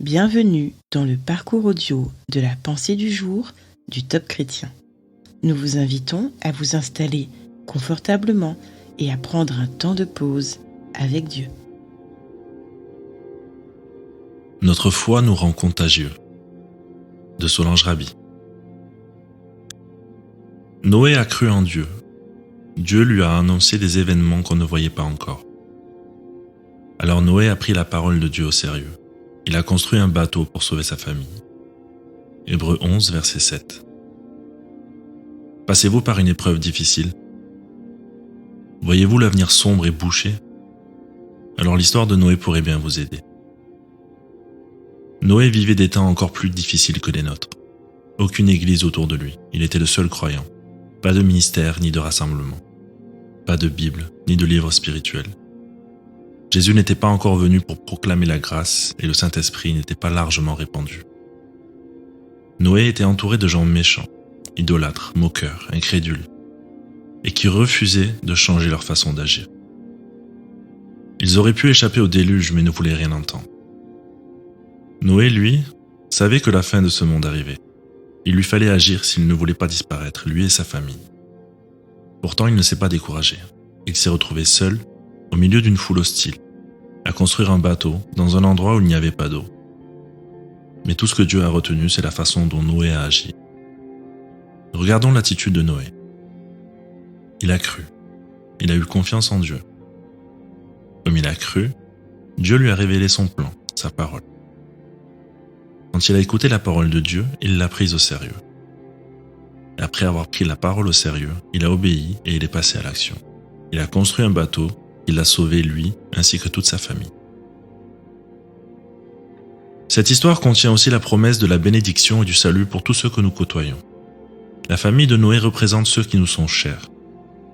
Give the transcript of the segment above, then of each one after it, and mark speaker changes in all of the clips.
Speaker 1: Bienvenue dans le parcours audio de la pensée du jour du Top Chrétien. Nous vous invitons à vous installer confortablement et à prendre un temps de pause avec Dieu.
Speaker 2: Notre foi nous rend contagieux. De Solange Raby. Noé a cru en Dieu. Dieu lui a annoncé des événements qu'on ne voyait pas encore. Alors Noé a pris la parole de Dieu au sérieux. Il a construit un bateau pour sauver sa famille. Hébreux 11, verset 7. Passez-vous par une épreuve difficile? Voyez-vous l'avenir sombre et bouché? Alors l'histoire de Noé pourrait bien vous aider. Noé vivait des temps encore plus difficiles que les nôtres. Aucune église autour de lui, il était le seul croyant. Pas de ministère ni de rassemblement. Pas de Bible ni de livre spirituel. Jésus n'était pas encore venu pour proclamer la grâce et le Saint-Esprit n'était pas largement répandu. Noé était entouré de gens méchants, idolâtres, moqueurs, incrédules, et qui refusaient de changer leur façon d'agir. Ils auraient pu échapper au déluge mais ne voulaient rien entendre. Noé, lui, savait que la fin de ce monde arrivait. Il lui fallait agir s'il ne voulait pas disparaître, lui et sa famille. Pourtant, il ne s'est pas découragé. Il s'est retrouvé seul, au milieu d'une foule hostile, à construire un bateau dans un endroit où il n'y avait pas d'eau. Mais tout ce que Dieu a retenu, c'est la façon dont Noé a agi. Regardons l'attitude de Noé. Il a cru. Il a eu confiance en Dieu. Comme il a cru, Dieu lui a révélé son plan, sa parole. Quand il a écouté la parole de Dieu, il l'a prise au sérieux. Après avoir pris la parole au sérieux, il a obéi et il est passé à l'action. Il a construit un bateau, il l'a sauvé lui, ainsi que toute sa famille. Cette histoire contient aussi la promesse de la bénédiction et du salut pour tous ceux que nous côtoyons. La famille de Noé représente ceux qui nous sont chers.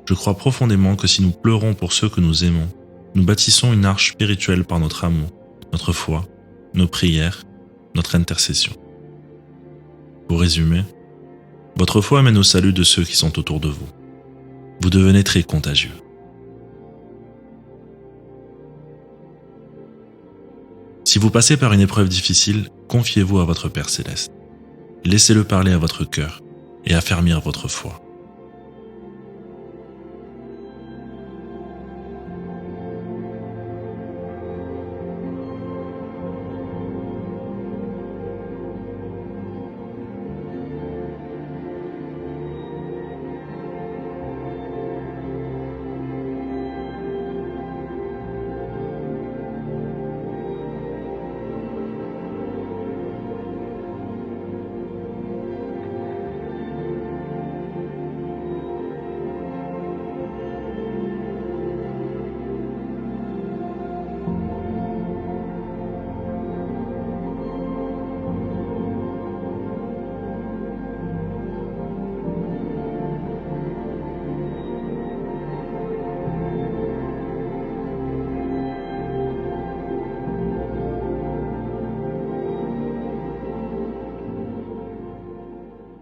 Speaker 2: Je crois profondément que si nous pleurons pour ceux que nous aimons, nous bâtissons une arche spirituelle par notre amour, notre foi, nos prières, notre intercession. Pour résumer, votre foi mène au salut de ceux qui sont autour de vous. Vous devenez très contagieux. Si vous passez par une épreuve difficile, confiez-vous à votre Père Céleste. Laissez-le parler à votre cœur et affermir votre foi.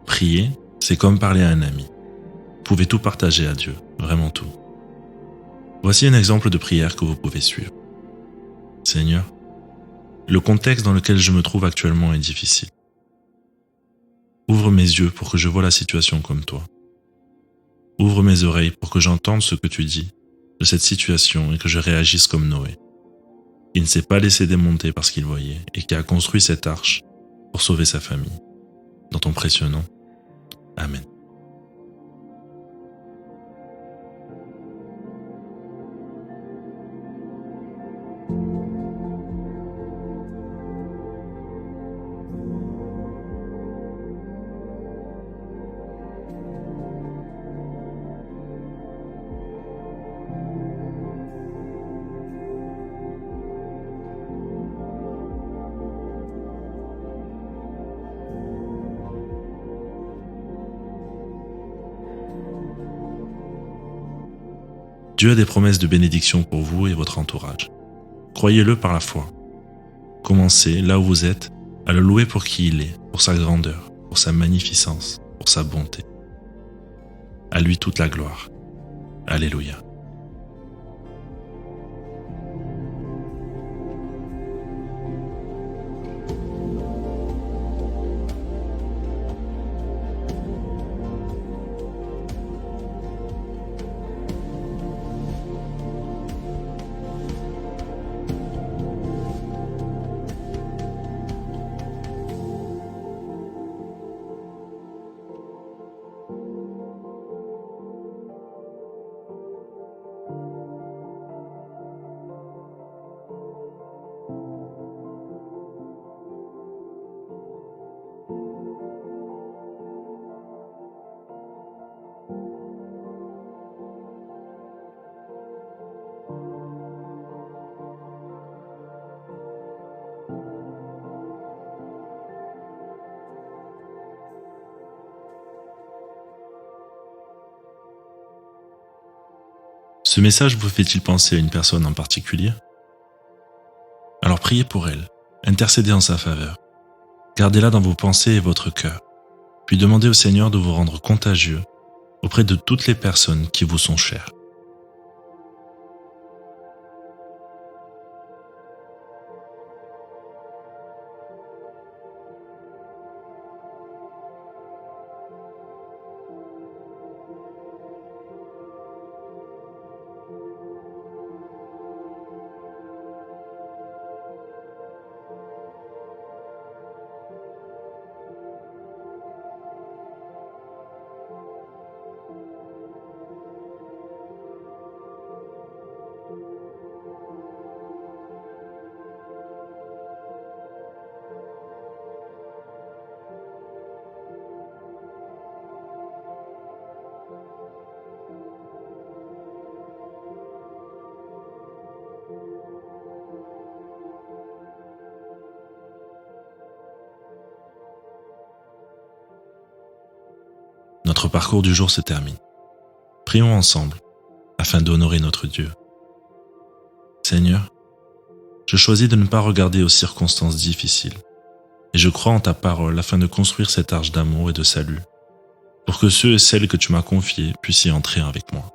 Speaker 2: Prier, c'est comme parler à un ami. Vous pouvez tout partager à Dieu, vraiment tout. Voici un exemple de prière que vous pouvez suivre. Seigneur, le contexte dans lequel je me trouve actuellement est difficile. Ouvre mes yeux pour que je voie la situation comme toi. Ouvre mes oreilles pour que j'entende ce que tu dis de cette situation et que je réagisse comme Noé. Il ne s'est pas laissé démonter parce qu'il voyait et qui a construit cette arche pour sauver sa famille. Dans ton précieux nom. Amen. Dieu a des promesses de bénédiction pour vous et votre entourage. Croyez-le par la foi. Commencez, là où vous êtes, à le louer pour qui il est, pour sa grandeur, pour sa magnificence, pour sa bonté. À lui toute la gloire. Alléluia. Ce message vous fait-il penser à une personne en particulier? Alors priez pour elle, intercédez en sa faveur. Gardez-la dans vos pensées et votre cœur, puis demandez au Seigneur de vous rendre contagieux auprès de toutes les personnes qui vous sont chères. Notre parcours du jour se termine. Prions ensemble afin d'honorer notre Dieu. Seigneur, je choisis de ne pas regarder aux circonstances difficiles et je crois en ta parole afin de construire cette arche d'amour et de salut pour que ceux et celles que tu m'as confiés puissent y entrer avec moi.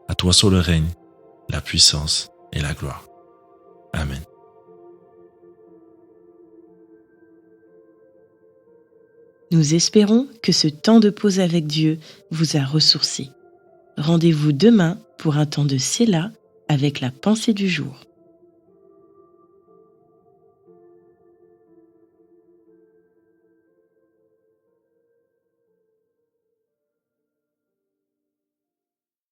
Speaker 2: À toi seul le règne, la puissance et la gloire. Amen.
Speaker 1: Nous espérons que ce temps de pause avec Dieu vous a ressourci. Rendez-vous demain pour un temps de Séla avec la pensée du jour.